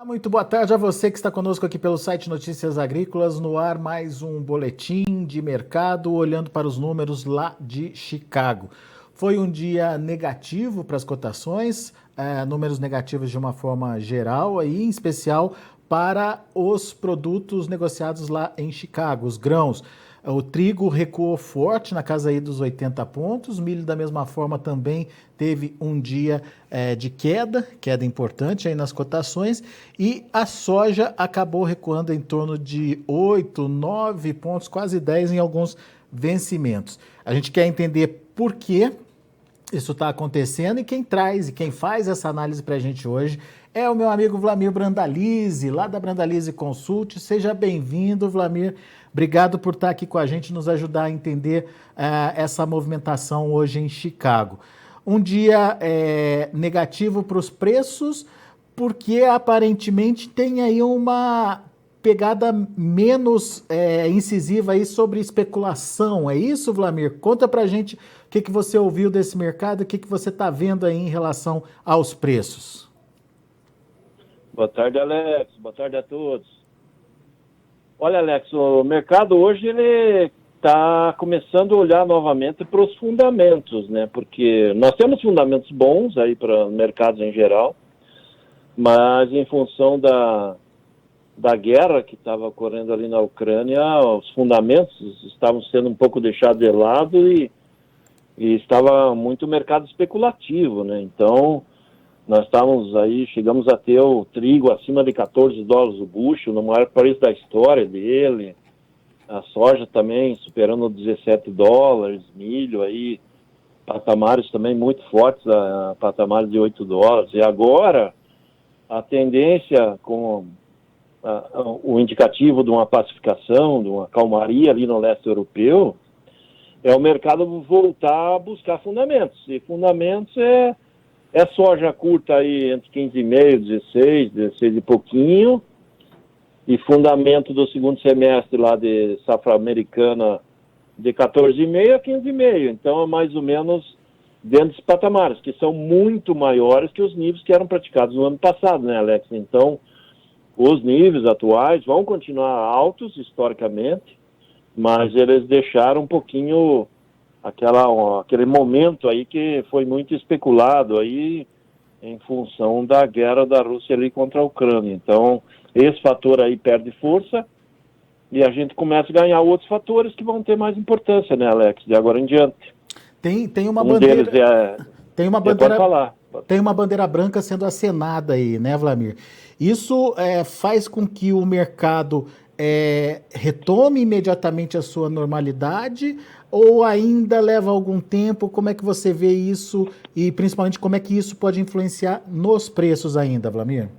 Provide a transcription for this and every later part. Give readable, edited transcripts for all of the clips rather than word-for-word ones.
Muito boa tarde a você que está conosco aqui pelo site Notícias Agrícolas, no ar mais um boletim de mercado, olhando para os números lá de Chicago. Foi um dia negativo para as cotações, números negativos de uma forma geral, aí, em especial para os produtos negociados lá em Chicago, os grãos. O trigo recuou forte na casa aí dos 80 pontos, milho da mesma forma também teve um dia de queda importante aí nas cotações, e a soja acabou recuando em torno de 8, 9 pontos, quase 10 em alguns vencimentos. A gente quer entender por que isso está acontecendo, e quem traz e quem faz essa análise para a gente hoje é o meu amigo Vlamir Brandalize, lá da Brandalize Consult. Seja bem-vindo, Vlamir. Obrigado por estar aqui com a gente, nos ajudar a entender essa movimentação hoje em Chicago. Um dia negativo para os preços, porque aparentemente tem aí uma pegada menos incisiva aí sobre especulação. É isso, Vlamir? Conta pra gente o que você ouviu desse mercado, o que você está vendo aí em relação aos preços. Boa tarde, Alex. Boa tarde a todos. Olha, Alex, o mercado hoje ele está começando a olhar novamente para os fundamentos, né? Porque nós temos fundamentos bons aí para mercados em geral, mas em função da guerra que estava ocorrendo ali na Ucrânia, os fundamentos estavam sendo um pouco deixados de lado e estava muito mercado especulativo, né? Então, nós chegamos a ter o trigo acima de $14 o bushel, no maior preço da história dele, a soja também superando $17, milho aí, patamares também muito fortes, patamares de $8, e agora a tendência com o indicativo de uma pacificação, de uma calmaria ali no leste europeu, é o mercado voltar a buscar fundamentos. E fundamentos é soja curta aí entre 15,5, 16 e pouquinho, e fundamento do segundo semestre lá de safra americana de 14,5 a 15,5. Então é mais ou menos dentro dos patamares, que são muito maiores que os níveis que eram praticados no ano passado, né, Alex? Então, os níveis atuais vão continuar altos historicamente, mas eles deixaram um pouquinho aquele momento aí que foi muito especulado aí em função da guerra da Rússia ali contra a Ucrânia. Então, esse fator aí perde força e a gente começa a ganhar outros fatores que vão ter mais importância, né, Alex, de agora em diante. Tem uma bandeira... Pode falar. Tem uma bandeira branca sendo acenada aí, né, Vlamir? Isso faz com que o mercado retome imediatamente a sua normalidade, ou ainda leva algum tempo? Como é que você vê isso e principalmente como é que isso pode influenciar nos preços ainda, Vlamir?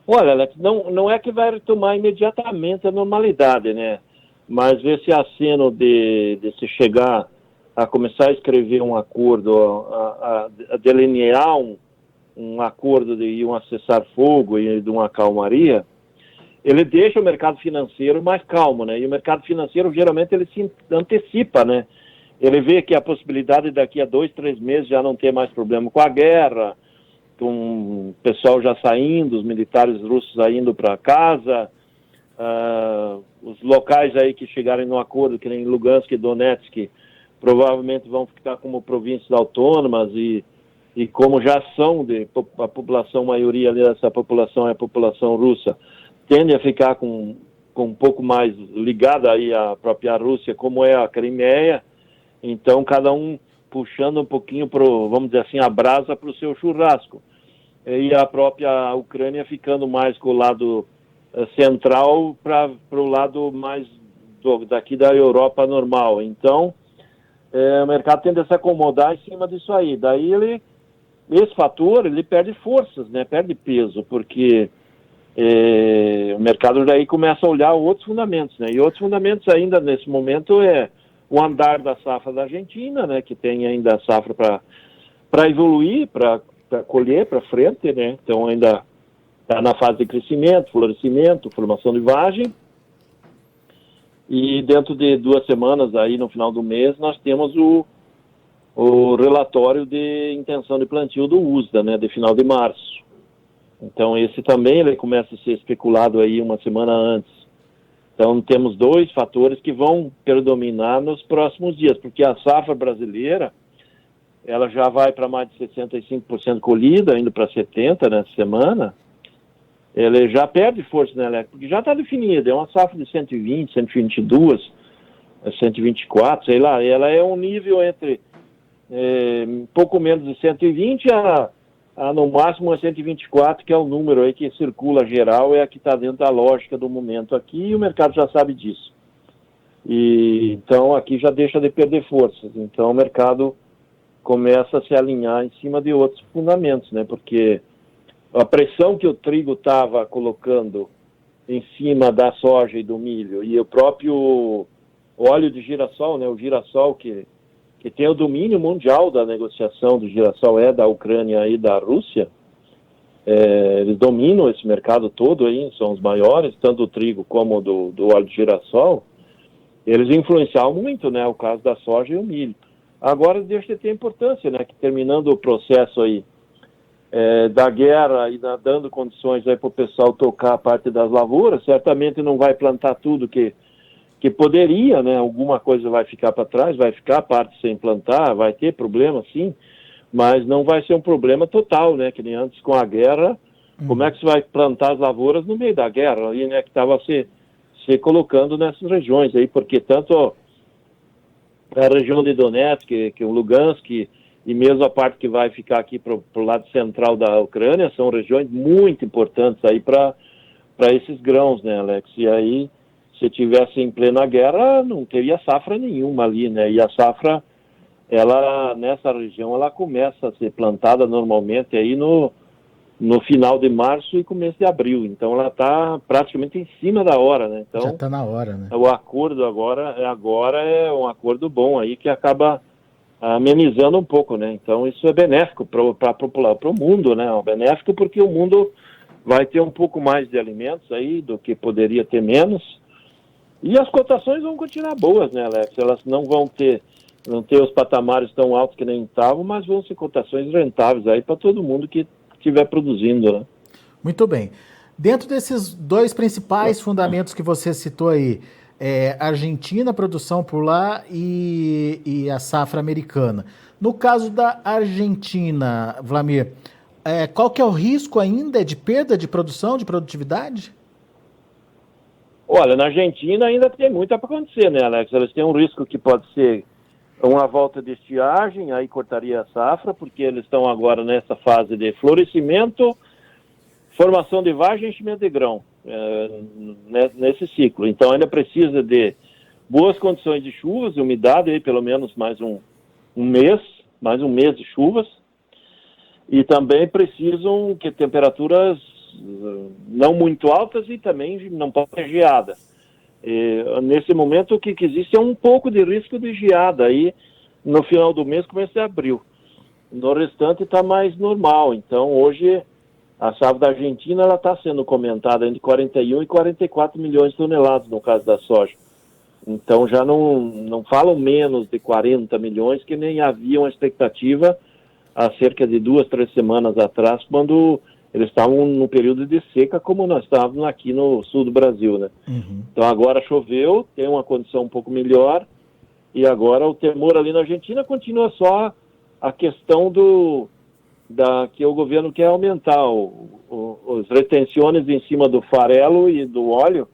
Olha, Alex, não é que vai retomar imediatamente a normalidade, né? Mas esse aceno de se chegar a começar a escrever um acordo, a delinear um acordo de um cessar-fogo e de uma calmaria, ele deixa o mercado financeiro mais calmo, né? E o mercado financeiro, geralmente, ele se antecipa, né? Ele vê que a possibilidade daqui a 2, 3 meses já não ter mais problema com a guerra, com o pessoal já saindo, os militares russos indo para casa, os locais aí que chegarem no acordo, que nem Lugansk e Donetsk, provavelmente vão ficar como províncias autônomas e como já são, a população, a maioria dessa população é a população russa, tende a ficar com um pouco mais ligada aí à própria Rússia, como é a Crimeia. Então, cada um puxando um pouquinho, vamos dizer assim, a brasa para o seu churrasco. E a própria Ucrânia ficando mais com o lado central para o lado mais daqui da Europa normal. Então, o mercado tende a se acomodar em cima disso aí. Daí, esse fator, ele perde forças, né? Perde peso, porque o mercado daí começa a olhar outros fundamentos, né? E outros fundamentos ainda nesse momento é o andar da safra da Argentina, né? Que tem ainda a safra para evoluir, para colher para frente, né? Então ainda está na fase de crescimento, florescimento, formação de vagem. E dentro de 2 semanas, aí no final do mês, nós temos o relatório de intenção de plantio do USDA, né? De final de março. Então esse também ele começa a ser especulado aí uma semana antes. Então temos dois fatores que vão predominar nos próximos dias, porque a safra brasileira, ela já vai para mais de 65% colhida, indo para 70% nessa semana. Ele já perde força, né, Alex? Porque já está definida, é uma safra de 120, 122, 124, sei lá. Ela é um nível entre pouco menos de 120 a no máximo a 124, que é o número aí que circula geral, é a que está dentro da lógica do momento aqui, e o mercado já sabe disso. E então aqui já deixa de perder forças. Então o mercado começa a se alinhar em cima de outros fundamentos, né? Porque a pressão que o trigo estava colocando em cima da soja e do milho, e o próprio óleo de girassol, né? O girassol que tem o domínio mundial da negociação do girassol da Ucrânia e da Rússia. Eles dominam esse mercado todo aí, são os maiores, tanto do trigo como do óleo de girassol. Eles influenciaram muito, né? O caso da soja e o milho. Agora deixa de ter importância, né? Que terminando o processo aí da guerra e dando condições aí para o pessoal tocar a parte das lavouras, certamente não vai plantar tudo que poderia, né? Alguma coisa vai ficar para trás, vai ficar parte sem plantar, vai ter problema sim, mas não vai ser um problema total, né? Que nem antes com a guerra, como é que você vai plantar as lavouras no meio da guerra aí, né? Que estava se colocando nessas regiões aí, porque tanto a região de Donetsk, que o Lugansk, e mesmo a parte que vai ficar aqui para o lado central da Ucrânia, são regiões muito importantes aí para esses grãos, né, Alex? E aí, se tivesse em plena guerra, não teria safra nenhuma ali, né? E a safra, ela, nessa região, ela começa a ser plantada normalmente aí no final de março e começo de abril. Então, ela está praticamente em cima da hora, né? Então, já está na hora, né? O acordo agora é um acordo bom aí que acaba amenizando um pouco, né? Então, isso é benéfico para o mundo, né? É benéfico porque o mundo vai ter um pouco mais de alimentos aí do que poderia ter menos. E as cotações vão continuar boas, né, Alex? Elas não ter os patamares tão altos que nem estavam, mas vão ser cotações rentáveis aí para todo mundo que estiver produzindo, né? Muito bem. Dentro desses dois principais fundamentos que você citou aí, Argentina, produção por lá e a safra americana. No caso da Argentina, Wlamir, qual que é o risco ainda de perda de produção, de produtividade? Olha, na Argentina ainda tem muito para acontecer, né, Alex? Eles têm um risco que pode ser uma volta de estiagem, aí cortaria a safra, porque eles estão agora nessa fase de florescimento, formação de vagem e enchimento de grão, nesse ciclo. Então ainda precisa de boas condições de chuvas, de umidade, aí pelo menos mais um mês de chuvas, e também precisam que temperaturas não muito altas e também não pode ter geada. Nesse momento o que existe é um pouco de risco de geada aí no final do mês, começo de abril. No restante está mais normal. Então hoje a safra da Argentina ela está sendo comentada entre 41 e 44 milhões de toneladas no caso da soja. Então já não falam menos de 40 milhões, que nem havia uma expectativa há cerca de 2, 3 semanas atrás, quando eles estavam no período de seca, como nós estávamos aqui no sul do Brasil, né? Uhum. Então agora choveu, tem uma condição um pouco melhor, e agora o temor ali na Argentina continua só a questão que o governo quer aumentar os retenções em cima do farelo e do óleo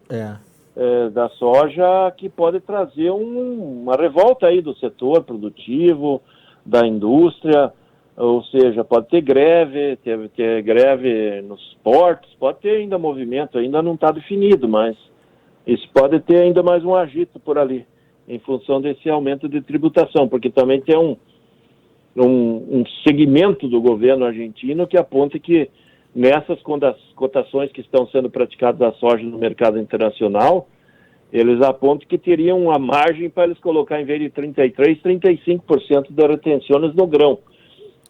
da soja, que pode trazer uma revolta aí do setor produtivo, da indústria. Ou seja, pode ter greve, ter greve nos portos, pode ter ainda movimento, ainda não está definido, mas isso pode ter ainda mais um agito por ali, em função desse aumento de tributação, porque também tem um segmento do governo argentino que aponta que nessas cotações que estão sendo praticadas a soja no mercado internacional, eles apontam que teriam uma margem para eles colocar, em vez de 33%, 35% das retenções no grão.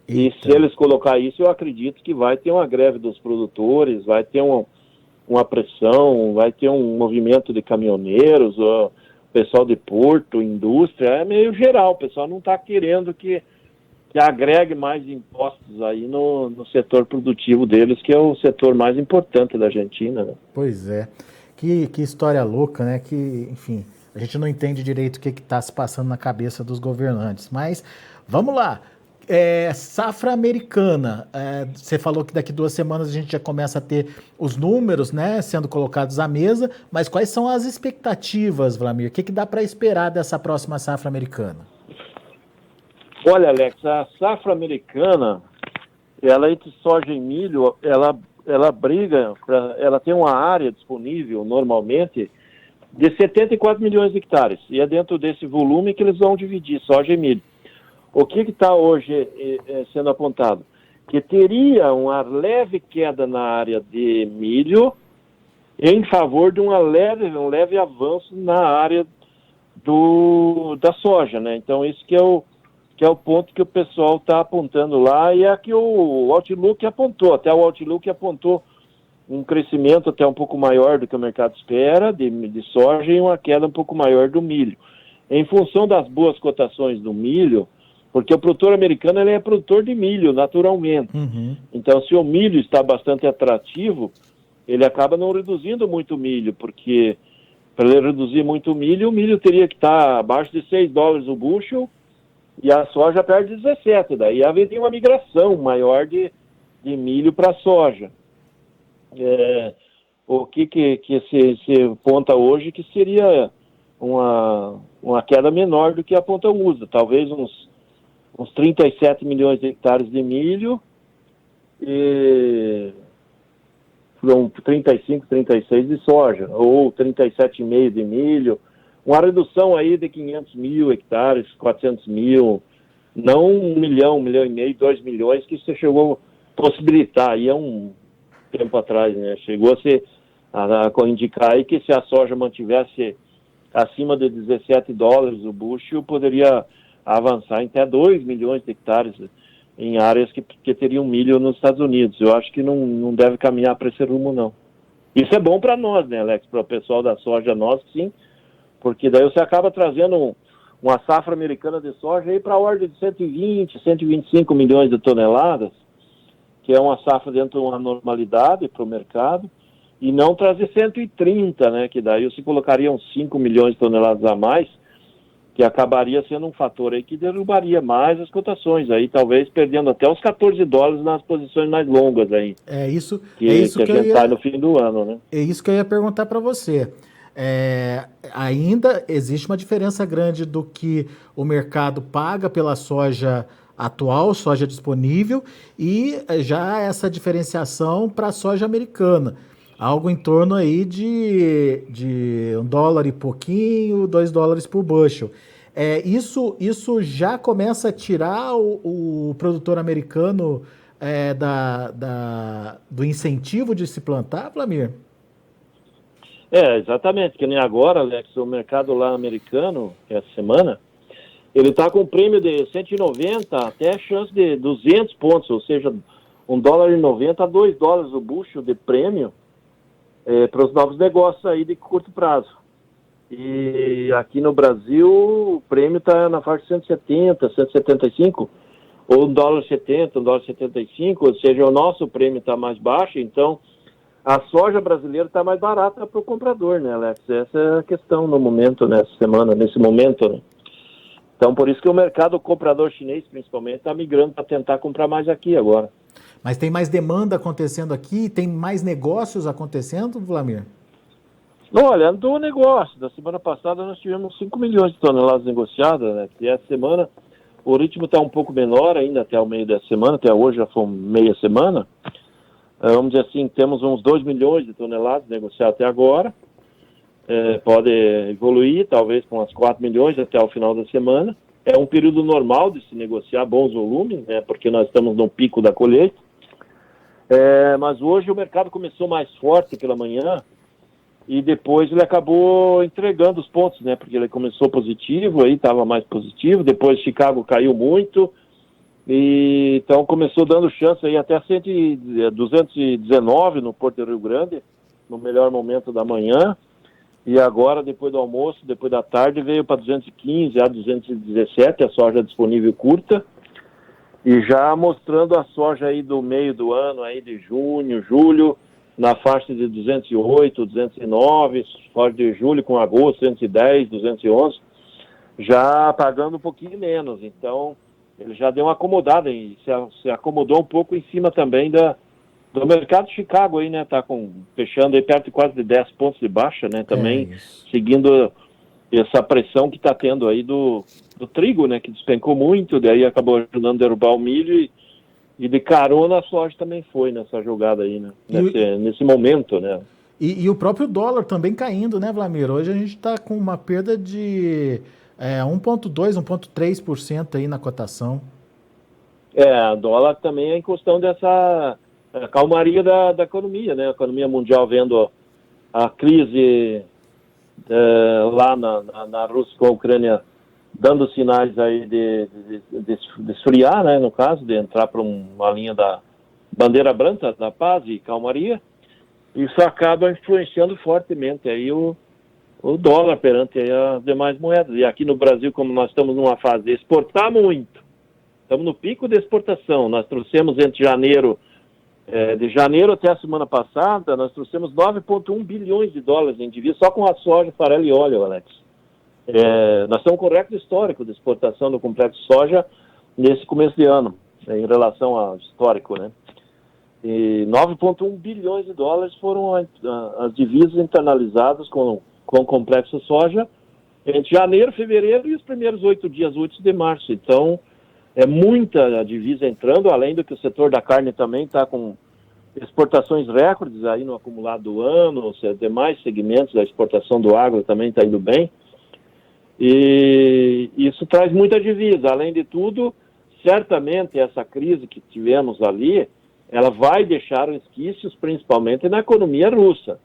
E se eles colocar isso, eu acredito que vai ter uma greve dos produtores, vai ter uma pressão, vai ter um movimento de caminhoneiros, o pessoal de porto, indústria, é meio geral. O pessoal não está querendo que que agregue mais impostos aí no setor produtivo deles, que é o setor mais importante da Argentina, né? Pois é. Que história louca, né? Que, enfim, a gente não entende direito o que está se passando na cabeça dos governantes. Mas vamos lá. Safra americana. Você falou que daqui 2 semanas a gente já começa a ter os números, né, sendo colocados à mesa. Mas quais são as expectativas, Wlamir? O que dá para esperar dessa próxima safra americana? Olha, Alex, a safra americana, ela entre soja e milho, ela briga, ela tem uma área disponível normalmente de 74 milhões de hectares. E é dentro desse volume que eles vão dividir soja e milho. O que está hoje sendo apontado? Que teria uma leve queda na área de milho em favor de um leve avanço na área da soja, né? Então, isso que é o ponto que o pessoal está apontando lá e é que o Outlook apontou. Até o Outlook apontou um crescimento até um pouco maior do que o mercado espera de soja e uma queda um pouco maior do milho. Em função das boas cotações do milho, porque o produtor americano ele é produtor de milho, naturalmente. Uhum. Então, se o milho está bastante atrativo, ele acaba não reduzindo muito o milho, porque para ele reduzir muito o milho teria que estar abaixo de $6 o bushel e a soja perto de 17. Daí haveria uma migração maior de milho para soja. O que se aponta hoje que seria uma queda menor do que aponta o USA, talvez uns 37 milhões de hectares de milho e 35, 36 de soja, ou 37,5 de milho, uma redução aí de 500 mil hectares, 400 mil, não 1 milhão, 1,5 milhão, 2 milhões que você chegou a possibilitar aí há um tempo atrás, né? Chegou a indicar aí que se a soja mantivesse acima de $17 o bushel, poderia avançar em até 2 milhões de hectares em áreas que teriam milho nos Estados Unidos. Eu acho que não deve caminhar para esse rumo, não. Isso é bom para nós, né, Alex? Para o pessoal da soja, nós, sim, porque daí você acaba trazendo uma safra americana de soja aí para a ordem de 120, 125 milhões de toneladas, que é uma safra dentro de uma normalidade para o mercado, e não trazer 130, né, que daí você colocaria uns 5 milhões de toneladas a mais, que acabaria sendo um fator aí que derrubaria mais as cotações, aí talvez perdendo até os $14 nas posições mais longas aí. É isso que a gente está no fim do ano, né? É isso que eu ia perguntar para você. Ainda existe uma diferença grande do que o mercado paga pela soja atual, soja disponível, e já essa diferenciação para a soja americana. Algo em torno aí de $1 e pouquinho, $2 por bushel. Isso já começa a tirar o produtor americano do incentivo de se plantar, Wlamir? Exatamente, que nem agora, Alex, o mercado lá americano, essa semana, ele está com um prêmio de 190 até chance de 200 pontos, ou seja, $1,90 a $2 o bushel de prêmio para os novos negócios aí de curto prazo. E aqui no Brasil, o prêmio está na faixa de 170, 175, ou $1,70, $1,75, ou seja, o nosso prêmio está mais baixo, então a soja brasileira está mais barata para o comprador, né, Alex? Essa é a questão no momento, nesse momento, né? Então, por isso que o mercado comprador chinês, principalmente, está migrando para tentar comprar mais aqui agora. Mas tem mais demanda acontecendo aqui? Tem mais negócios acontecendo, Wlamir? Olha, do negócio. Da semana passada nós tivemos 5 milhões de toneladas negociadas, né? E essa semana o ritmo está um pouco menor ainda até o meio dessa semana, até hoje já foi meia semana. Vamos dizer assim, temos uns 2 milhões de toneladas negociadas até agora. Pode evoluir, talvez com umas 4 milhões até o final da semana. É um período normal de se negociar bons volumes, né, porque nós estamos no pico da colheita. Mas hoje o mercado começou mais forte pela manhã e depois ele acabou entregando os pontos, né, porque ele começou positivo, aí estava mais positivo, depois Chicago caiu muito, e então começou dando chance aí até 219 no Porto do Rio Grande, no melhor momento da manhã. E agora, depois do almoço, depois da tarde, veio para 215, a 217, a soja disponível curta. E já mostrando a soja aí do meio do ano, aí de junho, julho, na faixa de 208, 209, soja de julho com agosto, 210, 211, já pagando um pouquinho menos. Então, ele já deu uma acomodada e se acomodou um pouco em cima também do mercado de Chicago aí, né? Tá fechando aí perto de quase de 10 pontos de baixa, né? Também seguindo essa pressão que está tendo aí do trigo, né? Que despencou muito, daí acabou ajudando a derrubar o milho e de carona a soja também foi nessa jogada aí, né? Nesse momento, né? E o próprio dólar também caindo, né, Vlamir? Hoje a gente está com uma perda de 1,2%, 1,3% aí na cotação. A dólar também é em questão dessa calmaria da economia, né? A economia mundial vendo a crise lá na Rússia com a Ucrânia dando sinais aí de esfriar, né? No caso, de entrar para uma linha da bandeira branca da paz e calmaria. Isso acaba influenciando fortemente aí o dólar perante aí as demais moedas. E aqui no Brasil, como nós estamos numa fase de exportar muito, estamos no pico de exportação. Nós trouxemos de janeiro até a semana passada, nós trouxemos 9,1 bilhões de dólares em divisa, só com a soja, farelo e óleo, Alex. Nós estamos com um recorde histórico de exportação do complexo de soja nesse começo de ano, em relação ao histórico, né? E 9,1 bilhões de dólares foram as divisas internalizadas com o complexo de soja entre janeiro, fevereiro e os primeiros 8 dias úteis de março. Então, é muita divisa entrando, além do que o setor da carne também está com exportações recordes aí no acumulado do ano, os demais segmentos da exportação do agro também está indo bem. E isso traz muita divisa. Além de tudo, certamente essa crise que tivemos ali, ela vai deixar resquícios principalmente na economia russa.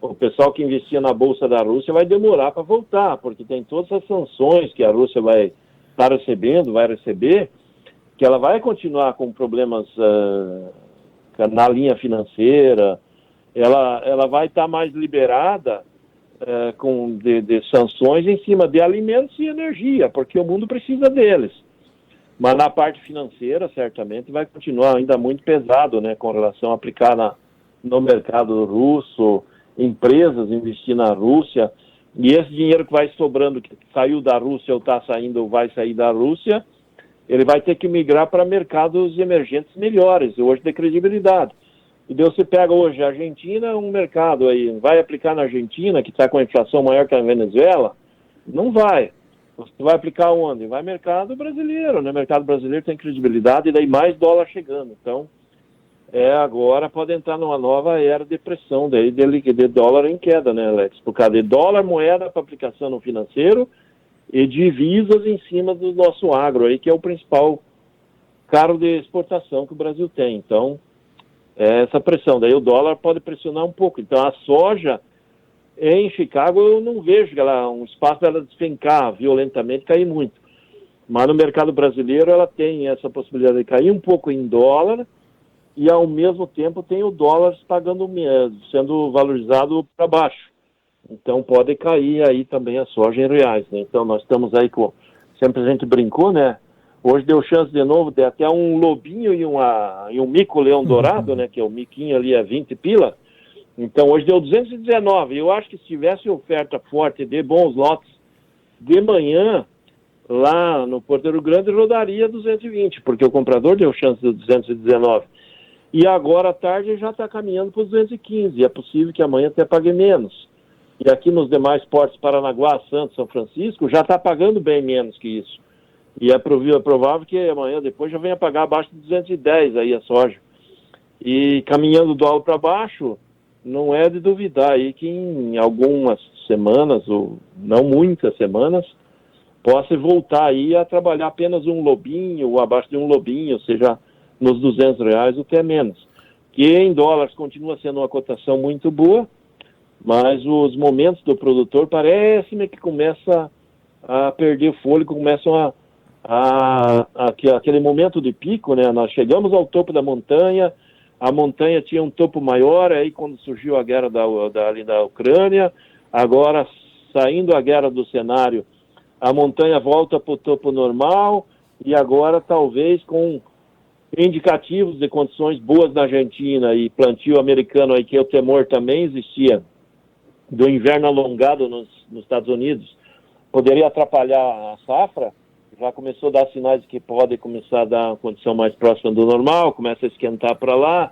O pessoal que investia na Bolsa da Rússia vai demorar para voltar, porque tem todas as sanções que a Rússia vai receber, que ela vai continuar com problemas na linha financeira, ela vai estar mais liberada de sanções em cima de alimentos e energia, porque o mundo precisa deles. Mas na parte financeira, certamente, vai continuar ainda muito pesado, né, com relação a aplicar no mercado russo, empresas investir na Rússia, e esse dinheiro que vai sobrando, que saiu da Rússia ou está saindo ou vai sair da Rússia, ele vai ter que migrar para mercados emergentes melhores, hoje de credibilidade. E daí você pega hoje a Argentina, um mercado aí, vai aplicar na Argentina, que está com a inflação maior que a Venezuela? Não vai. Você vai aplicar onde? Vai mercado brasileiro, né? O mercado brasileiro tem credibilidade e daí mais dólar chegando. Então, agora pode entrar numa nova era de pressão daí de dólar em queda, né, Alex? Por causa de dólar, moeda para aplicação no financeiro e divisas em cima do nosso agro aí, que é o principal carro de exportação que o Brasil tem. Então, essa pressão. Daí o dólar pode pressionar um pouco. Então, a soja em Chicago, eu não vejo um espaço para ela despencar violentamente, cair muito. Mas no mercado brasileiro, ela tem essa possibilidade de cair um pouco em dólar e, ao mesmo tempo, tem o dólar sendo valorizado para baixo. Então, pode cair aí também a soja em reais, né? Então, nós estamos aí sempre a gente brincou, né? Hoje deu chance de novo de até um lobinho e um mico-leão dourado, né? Que é o miquinho ali, 20 pila. Então, hoje deu 219. Eu acho que se tivesse oferta forte de bons lotes de manhã, lá no Porteiro Grande, rodaria 220, porque o comprador deu chance de 219. E agora à tarde já está caminhando para os 215. É possível que amanhã até pague menos. E aqui nos demais portos, Paranaguá, Santos, São Francisco, já está pagando bem menos que isso. E é provável que amanhã depois já venha pagar abaixo de 210 aí a soja. E caminhando o dólar para baixo, não é de duvidar aí que em algumas semanas, ou não muitas semanas, possa voltar aí a trabalhar apenas um lobinho ou abaixo de um lobinho, ou seja, nos R$200, o que é menos. Que em dólares continua sendo uma cotação muito boa, mas os momentos do produtor parece-me que começa a perder fôlego, começam aquele momento de pico, né? Nós chegamos ao topo da montanha, a montanha tinha um topo maior, aí quando surgiu a guerra ali da Ucrânia, agora saindo a guerra do cenário, a montanha volta para o topo normal, e agora talvez com indicativos de condições boas na Argentina e plantio americano aí, que o temor também existia do inverno alongado nos Estados Unidos, poderia atrapalhar a safra. Já começou a dar sinais de que pode começar a dar uma condição mais próxima do normal, começa a esquentar para lá.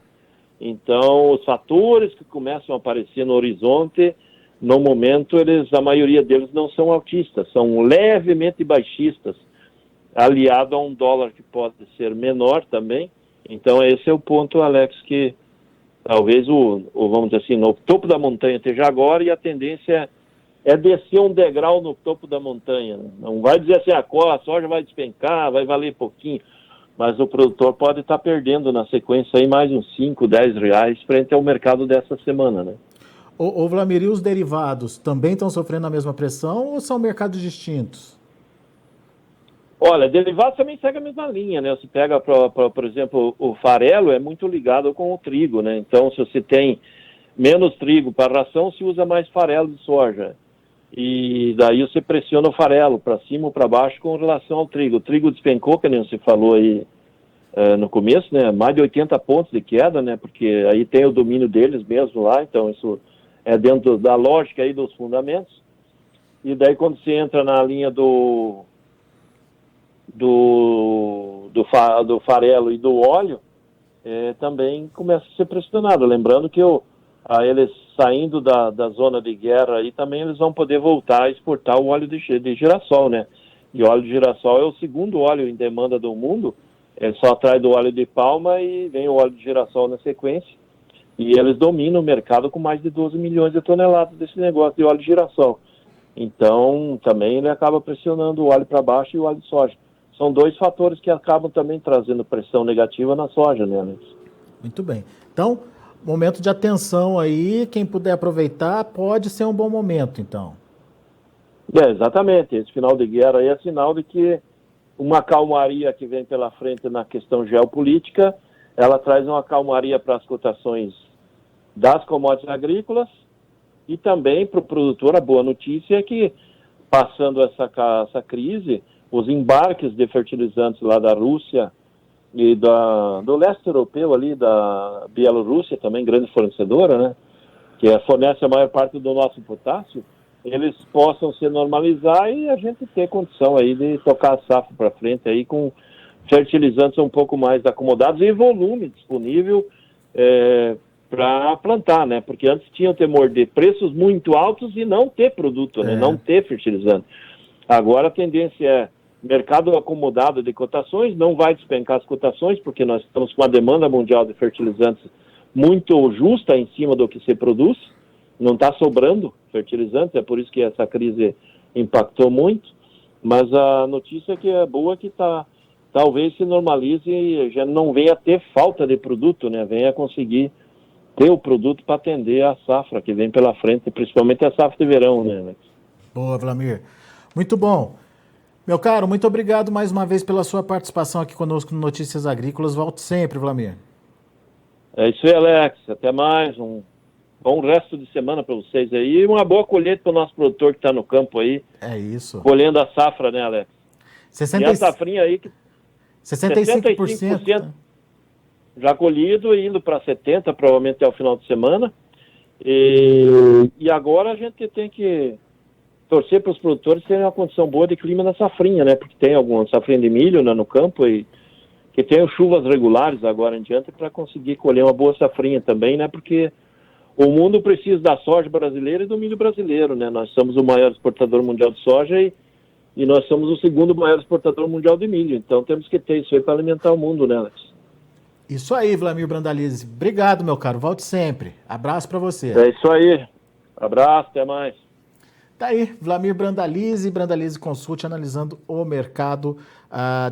Então, os fatores que começam a aparecer no horizonte, no momento, a maioria deles não são altistas, são levemente baixistas, aliado a um dólar que pode ser menor também. Então, esse é o ponto, Alex, que talvez vamos dizer assim, no topo da montanha esteja agora, e a tendência é descer um degrau no topo da montanha. Não vai dizer assim, a soja vai despencar, vai valer pouquinho, mas o produtor pode estar perdendo na sequência aí mais uns 5, 10 reais frente ao mercado dessa semana, né? Ô Vlamir, e os derivados também estão sofrendo a mesma pressão ou são mercados distintos? Olha, derivados também segue a mesma linha, né? Você pega, por exemplo, o farelo é muito ligado com o trigo, né? Então, se você tem menos trigo para ração, se usa mais farelo de soja. E daí você pressiona o farelo para cima ou para baixo com relação ao trigo. O trigo despencou, que nem você falou aí no começo, né? Mais de 80 pontos de queda, né? Porque aí tem o domínio deles mesmo lá, então isso é dentro da lógica aí dos fundamentos. E daí quando você entra na linha do farelo e do óleo, também começa a ser pressionado. Lembrando que eles saindo da zona de guerra aí também eles vão poder voltar a exportar o óleo de girassol, né? E o óleo de girassol é o segundo óleo em demanda do mundo, só atrás do óleo de palma e vem o óleo de girassol na sequência. E eles dominam o mercado com mais de 12 milhões de toneladas desse negócio de óleo de girassol. Então, também ele acaba pressionando o óleo para baixo e o óleo de soja. São dois fatores que acabam também trazendo pressão negativa na soja, né, Alex? Muito bem. Então, momento de atenção aí, quem puder aproveitar, pode ser um bom momento, então. Exatamente. Esse final de guerra aí é sinal de que uma calmaria que vem pela frente na questão geopolítica, ela traz uma calmaria para as cotações das commodities agrícolas e também para o produtor. A boa notícia é que, passando essa crise, os embarques de fertilizantes lá da Rússia e do leste europeu ali, da Bielorrússia, também grande fornecedora, né, que fornece a maior parte do nosso potássio, eles possam se normalizar e a gente ter condição aí de tocar a safra para frente aí com fertilizantes um pouco mais acomodados e volume disponível para plantar, né, porque antes tinha o temor de preços muito altos e não ter produto, né, não ter fertilizante. Agora a tendência é mercado acomodado de cotações, não vai despencar as cotações, porque nós estamos com uma demanda mundial de fertilizantes muito justa em cima do que se produz, não está sobrando fertilizantes, é por isso que essa crise impactou muito, mas a notícia que é boa que talvez se normalize e já não venha ter falta de produto, né? Venha conseguir ter o produto para atender a safra que vem pela frente, principalmente a safra de verão, né, Alex? Boa, Vlamir. Muito bom. Meu caro, muito obrigado mais uma vez pela sua participação aqui conosco no Notícias Agrícolas. Volte sempre, Vlamir. É isso aí, Alex. Até mais. Um bom resto de semana para vocês aí. E uma boa colheita para o nosso produtor que está no campo aí. É isso. Colhendo a safra, né, Alex? 60... E a safrinha aí, 65% já colhido e indo para 70%, provavelmente até o final de semana. E agora a gente tem que torcer para os produtores terem uma condição boa de clima na safrinha, né? Porque tem alguma safrinha de milho, né, no campo e que tenham chuvas regulares agora em diante para conseguir colher uma boa safrinha também, né? Porque o mundo precisa da soja brasileira e do milho brasileiro, né? Nós somos o maior exportador mundial de soja e nós somos o segundo maior exportador mundial de milho. Então temos que ter isso aí para alimentar o mundo, né, Alex? Isso aí, Vlamir Brandalize. Obrigado, meu caro. Volte sempre. Abraço para você. É isso aí. Abraço, até mais. Tá aí, Vlamir Brandalize, Brandalize Consult, analisando o mercado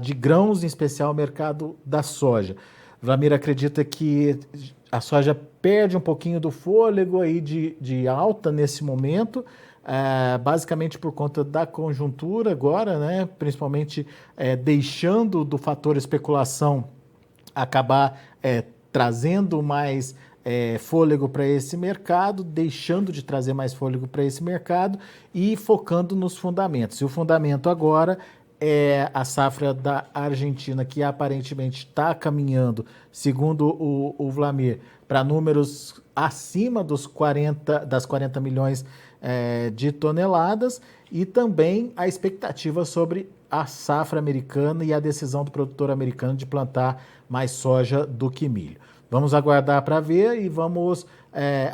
de grãos, em especial o mercado da soja. Vlamir acredita que a soja perde um pouquinho do fôlego aí de alta nesse momento, basicamente por conta da conjuntura agora, né? Principalmente deixando do fator especulação acabar trazendo mais fôlego para esse mercado, deixando de trazer mais fôlego para esse mercado e focando nos fundamentos. E o fundamento agora é a safra da Argentina, que aparentemente está caminhando, segundo o Vlamir, para números acima das 40 milhões de toneladas, e também a expectativa sobre a safra americana e a decisão do produtor americano de plantar mais soja do que milho. Vamos aguardar para ver e vamos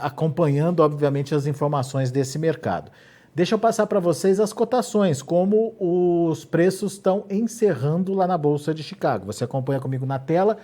acompanhando, obviamente, as informações desse mercado. Deixa eu passar para vocês as cotações, como os preços estão encerrando lá na Bolsa de Chicago. Você acompanha comigo na tela.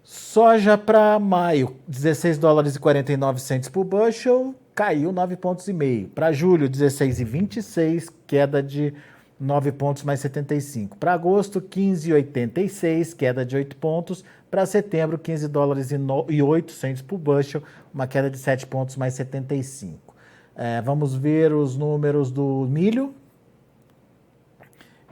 Soja para maio, 16 dólares e 49 centes por bushel, caiu 9,5 pontos. Para julho, 16,26, queda de 9 pontos mais 75. Para agosto, 15,86, queda de 8 pontos. Para setembro, 15 dólares e 8 centes por bushel, uma queda de 7 pontos mais 75. Vamos ver os números do milho.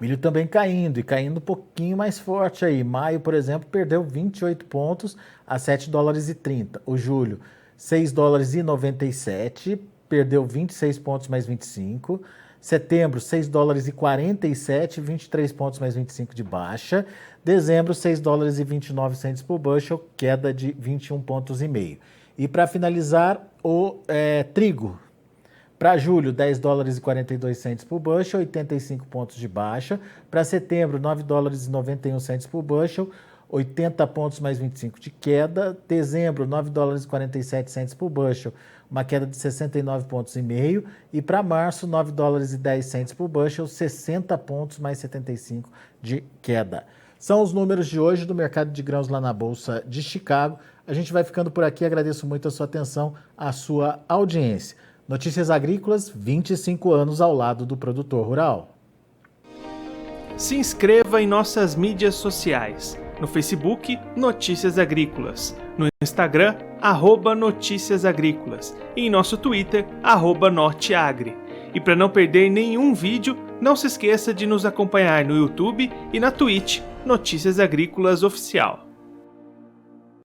Milho também caindo, e caindo um pouquinho mais forte aí. Maio, por exemplo, perdeu 28 pontos a 7 dólares e 30. O julho, 6 dólares e 97, perdeu 26 pontos mais 25. Setembro, 6 dólares e 47, 23 pontos mais 25 de baixa. Dezembro, 6 dólares e 29 centes por bushel, queda de 21 pontos e meio. E para finalizar, o trigo. Para julho, 10 dólares e 42 centes por bushel, 85 pontos de baixa. Para setembro, 9 dólares e 91 centes por bushel, 80 pontos mais 25 de queda. Dezembro, 9 dólares e 47 centes por bushel, uma queda de 69 pontos e meio. E para março, 9 dólares e 10 centes por bushel, 60 pontos mais 75 de queda. São os números de hoje do mercado de grãos lá na Bolsa de Chicago. A gente vai ficando por aqui. Agradeço muito a sua atenção, a sua audiência. Notícias Agrícolas, 25 anos ao lado do produtor rural. Se inscreva em nossas mídias sociais. No Facebook, Notícias Agrícolas. No Instagram, @Notícias Agrícolas. E em nosso Twitter, @Norteagri. E para não perder nenhum vídeo, não se esqueça de nos acompanhar no YouTube e na Twitch, Notícias Agrícolas Oficial.